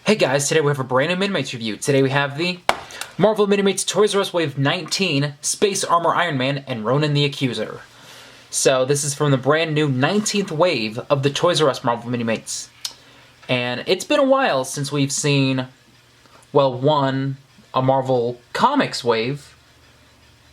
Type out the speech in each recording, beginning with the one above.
Hey guys, today we have a brand new Minimates review. Today we have the Marvel Minimates Toys R Us Wave 19, Space Armor Iron Man, and Ronan the Accuser. So this is from the brand new 19th wave of the Toys R Us Marvel Minimates. And it's been a while since we've seen, well, a Marvel Comics wave,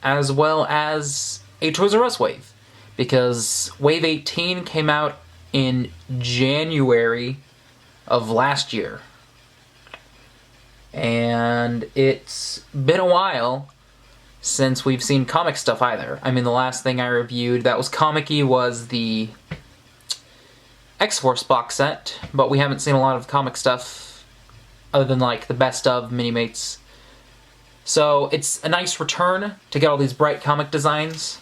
as well as a Toys R Us wave. Because Wave 18 came out in January of last year. And it's been a while since we've seen comic stuff either. I mean, the last thing I reviewed that was comic-y was the X-Force box set, but we haven't seen a lot of comic stuff other than, like, the best of Minimates. So it's a nice return to get all these bright comic designs,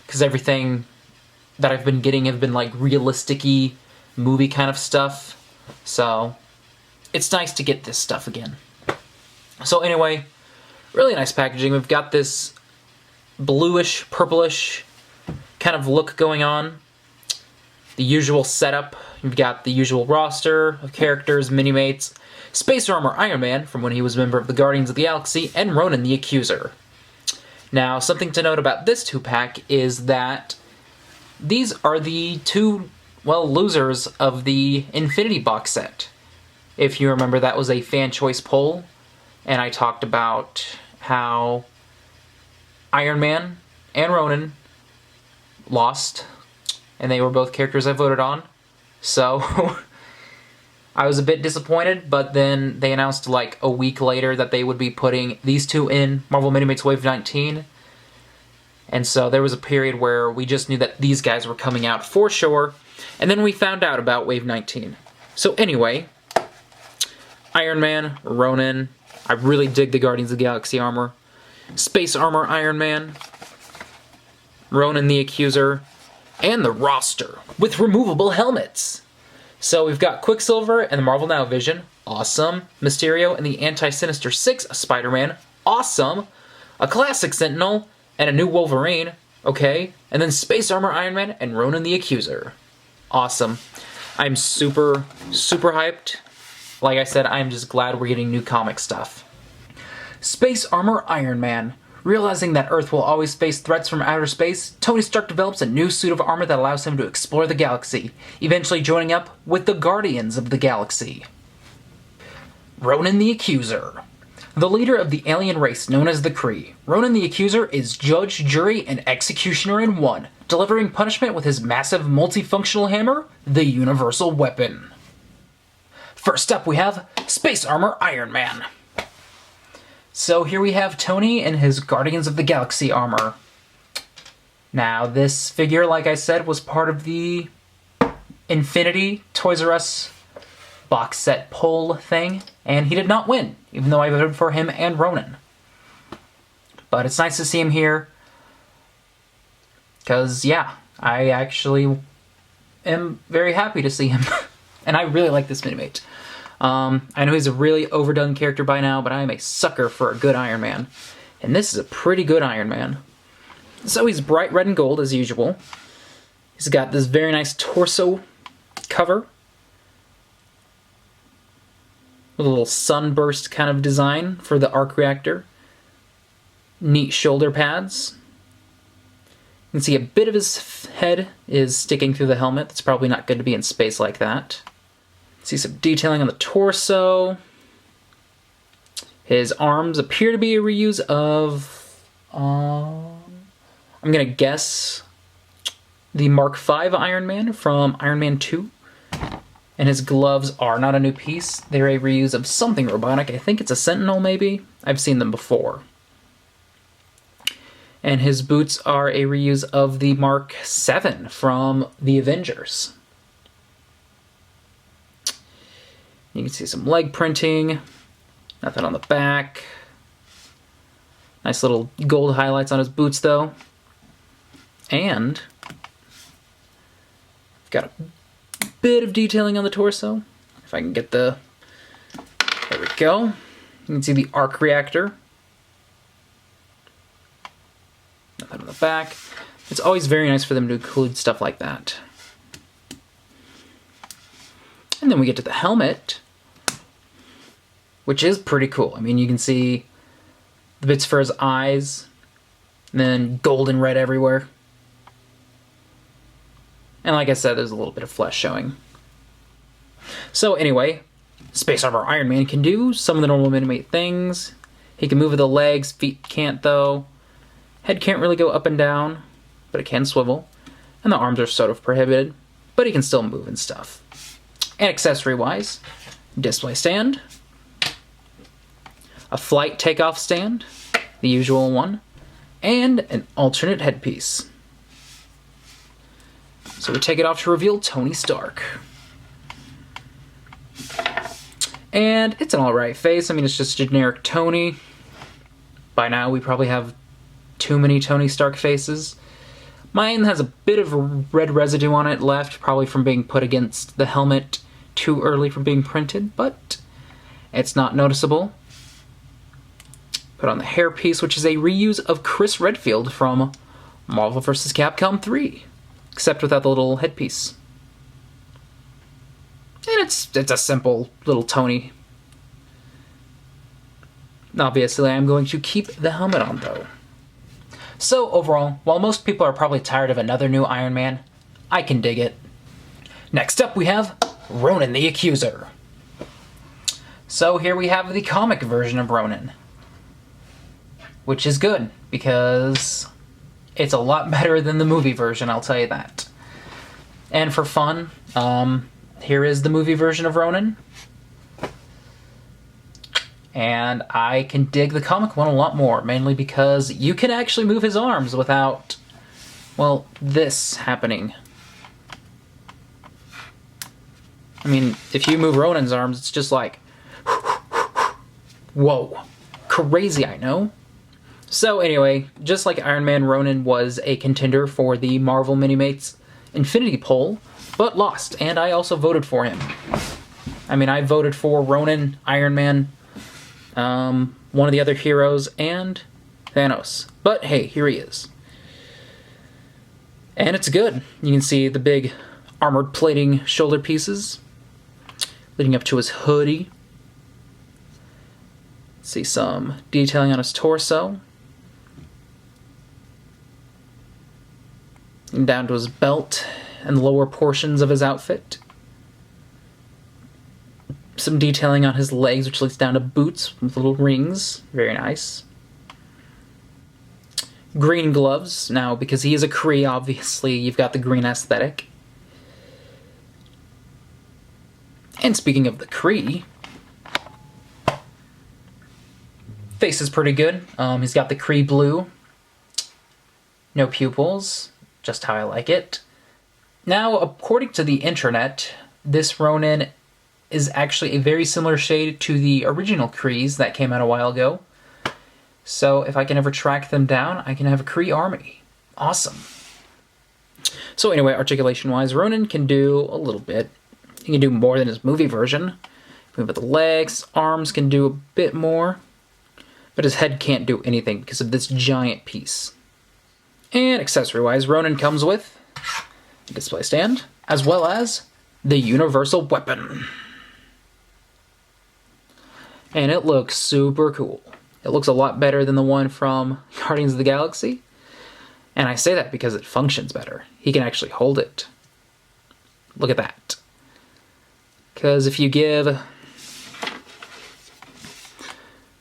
because everything that I've been getting have been, like, realistic-y movie kind of stuff. So it's nice to get this stuff again. So anyway, really nice packaging. We've got this bluish, purplish kind of look going on. The usual setup. You've got the usual roster of characters, Minimates, Space Armor Iron Man, from when he was a member of the Guardians of the Galaxy, and Ronan the Accuser. Now, something to note about this 2-pack is that these are the two, well, losers of the Infinity box set. If you remember, that was a fan choice poll. And I talked about how Iron Man and Ronan lost, and they were both characters I voted on. So I was a bit disappointed, but then they announced like a week later that they would be putting these two in Marvel Minimates Wave 19. And so there was a period where we just knew that these guys were coming out for sure, and then we found out about Wave 19. So anyway, Iron Man, Ronan, I really dig the Guardians of the Galaxy armor. Space Armor Iron Man, Ronan the Accuser, and the roster with removable helmets. So we've got Quicksilver and the Marvel Now Vision, awesome. Mysterio and the Anti-Sinister 6 Spider-Man, awesome. A classic Sentinel and a new Wolverine, okay. And then Space Armor Iron Man and Ronan the Accuser, awesome. I'm super, super hyped. Like I said, I'm just glad we're getting new comic stuff. Space Armor Iron Man. Realizing that Earth will always face threats from outer space, Tony Stark develops a new suit of armor that allows him to explore the galaxy, eventually joining up with the Guardians of the Galaxy. Ronan the Accuser. The leader of the alien race known as the Kree, Ronan the Accuser is judge, jury, and executioner in one, delivering punishment with his massive multifunctional hammer, the Universal Weapon. First up, we have Space Armor Iron Man. So here we have Tony in his Guardians of the Galaxy armor. Now, this figure, like I said, was part of the Infinity Toys R Us box set poll thing, and he did not win, even though I voted for him and Ronan. But it's nice to see him here, because, yeah, I actually am very happy to see him. And I really like this Minimate. I know he's a really overdone character by now, but I am a sucker for a good Iron Man. And this is a pretty good Iron Man. So he's bright red and gold, as usual. He's got this very nice torso cover with a little sunburst kind of design for the arc reactor. Neat shoulder pads. You can see a bit of his head is sticking through the helmet. That's probably not good to be in space like that. See some detailing on the torso. His arms appear to be a reuse of, I'm gonna guess, the Mark V Iron Man from Iron Man 2. And his gloves are not a new piece. They're a reuse of something robotic. I think it's a Sentinel, maybe? I've seen them before. And his boots are a reuse of the Mark VII from the Avengers. You can see some leg printing, nothing on the back. Nice little gold highlights on his boots, though. And got a bit of detailing on the torso. If I can get the... There we go. You can see the arc reactor. Nothing on the back. It's always very nice for them to include stuff like that. And then we get to the helmet. which is pretty cool. I mean, you can see the bits for his eyes, and then gold and red everywhere. And like I said, there's a little bit of flesh showing. So anyway, Space Armor Iron Man can do some of the normal Minimate things. He can move with the legs, feet can't though. Head can't really go up and down, but it can swivel. And the arms are sort of prohibited, but he can still move and stuff. And accessory-wise, display stand, a flight takeoff stand, the usual one, and an alternate headpiece. So we take it off to reveal Tony Stark. And it's an alright face. I mean, it's just generic Tony. By now, we probably have too many Tony Stark faces. Mine has a bit of red residue on it left, probably from being put against the helmet too early for being printed, but it's not noticeable. Put on the hairpiece, which is a reuse of Chris Redfield from Marvel vs. Capcom 3, except without the little headpiece. And it's a simple little Tony. Obviously, I'm going to keep the helmet on, though. So, overall, while most people are probably tired of another new Iron Man, I can dig it. Next up, we have Ronan the Accuser. So here we have the comic version of Ronan, which is good, because it's a lot better than the movie version, I'll tell you that. And for fun, here is the movie version of Ronan. And I can dig the comic one a lot more, mainly because you can actually move his arms without, well, this happening. I mean, if you move Ronan's arms, it's just like, whoa, crazy, I know. So anyway, just like Iron Man, Ronan was a contender for the Marvel Minimates Infinity Poll, but lost, and I also voted for him. I mean, I voted for Ronan, Iron Man, one of the other heroes, and Thanos. But hey, here he is. And it's good. You can see the big armored plating shoulder pieces leading up to his hoodie. See some detailing on his torso. And down to his belt and the lower portions of his outfit. Some detailing on his legs, which leads down to boots with little rings. Very nice. Green gloves. Now, because he is a Kree, obviously, you've got the green aesthetic. And speaking of the Kree, face is pretty good. He's got the Kree blue. No pupils. Just how I like it. Now, according to the internet, this Ronan is actually a very similar shade to the original Krees that came out a while ago. So if I can ever track them down, I can have a Kree army. Awesome. So anyway, articulation-wise, Ronan can do a little bit. He can do more than his movie version. Move with the legs, arms can do a bit more. But his head can't do anything because of this giant piece. And accessory-wise, Ronan comes with a display stand, as well as the universal weapon. And it looks super cool. It looks a lot better than the one from Guardians of the Galaxy. And I say that because it functions better. He can actually hold it. Look at that. Because if you give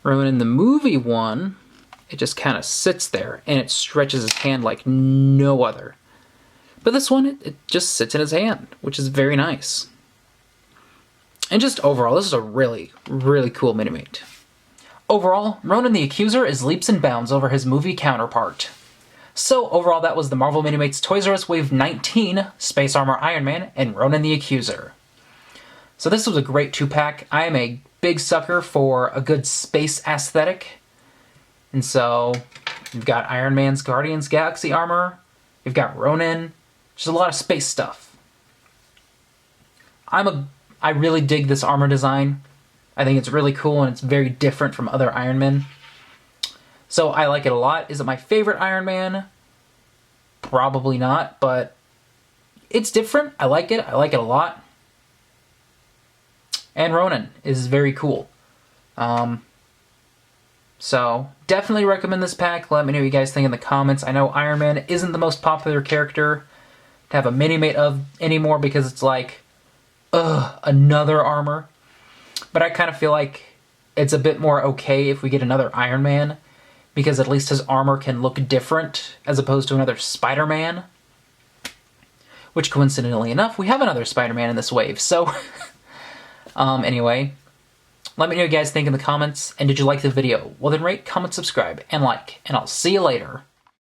Ronan the movie one, it just kind of sits there and it stretches his hand like no other. But this one, it just sits in his hand, which is very nice. And just overall, this is a really, really cool Minimate. Overall, Ronan the Accuser is leaps and bounds over his movie counterpart. So overall, that was the Marvel Minimates Toys R Us Wave 19, Space Armor Iron Man, and Ronan the Accuser. So this was a great 2-pack. I am a big sucker for a good space aesthetic. And so, you've got Iron Man's Guardians Galaxy armor, you've got Ronan, just a lot of space stuff. I really dig this armor design. I think it's really cool and it's very different from other Iron Men. So I like it a lot. Is it my favorite Iron Man? Probably not, but it's different. I like it a lot. And Ronan is very cool. So, definitely recommend this pack. Let me know what you guys think in the comments. I know Iron Man isn't the most popular character to have a Minimate of anymore because it's like, ugh, another armor. But I kind of feel like it's a bit more okay if we get another Iron Man, because at least his armor can look different as opposed to another Spider-Man. Which, coincidentally enough, we have another Spider-Man in this wave, so... anyway, let me know what you guys think in the comments, and did you like the video? Well then rate, comment, subscribe, and like, and I'll see you later.